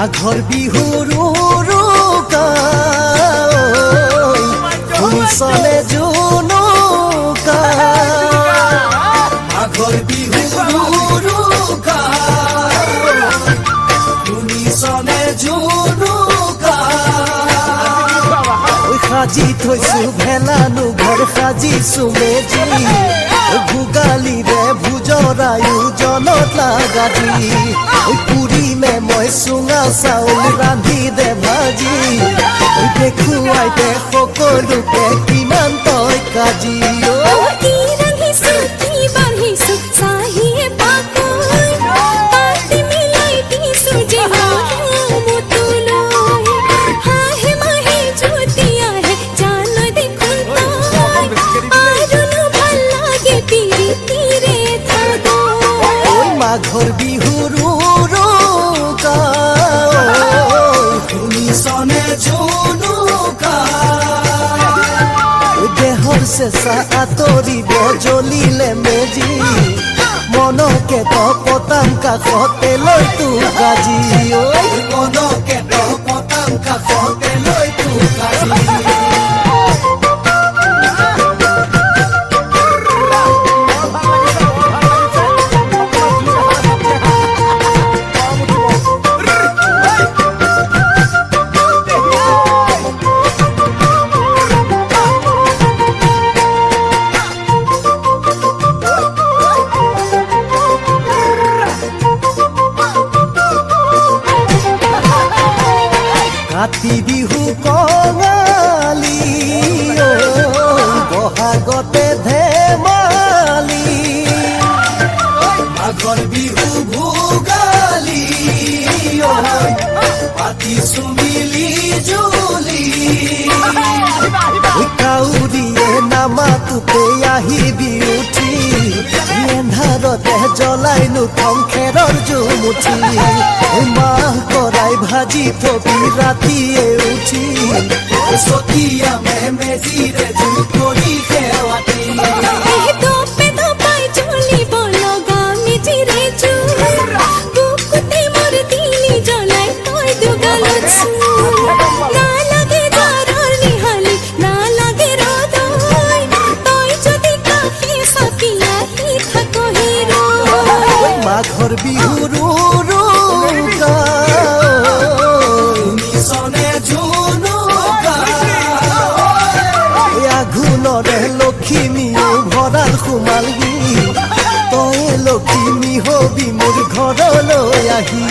মাঘৰ বিহুৰ উৰুকা শুনিছনে জুনুকা মাঘৰ বিহুৰ উৰুকা শুনিছনে জুনুকা সাজি থৈছো ভেলানো ঘৰ সাজিছো মেজি ভোগালীৰে ভোজৰায়ো জনত লাগাদি পুৰিলে মই চুঙা চাউল ৰান্ধি দে ভাজি দেখুৱাই দে সকলোকে কিমান তই কাজি মাঘৰ বিহুৰ উৰুকা শুনিছনে জুনুকা দেহৰ চেঁচা আঁতৰিব জ্বলিলে মেজি মনকে তো পতাম কাষতে লৈ তোৰ গাজি মনকে তো পতাম কাষতে লৈ তোৰ গাজি কাতি বিহু কঙালী বহাগতে ধেমালি মাঘৰ বিহু ভোগালী পাতিছো মিলি জুলি কাউৰীয়ে নামাটোতে আহিবি উঠি এন্ধাৰতে জ্বলাই নুথম খেৰৰ জুমুঠি মাহ কৰাই ভাজি থবি ৰাতিয়ে উঠি চতিয়া মেজিৰে জুই কৰি খেৱাতি মাঘৰ বিহুৰ উৰুকা শুনিছনে জুনুকা আঘোণৰে লখিমীও ভঁৰাল সোমালহি তই লখিমী হবি মোৰ ঘৰলৈ আহি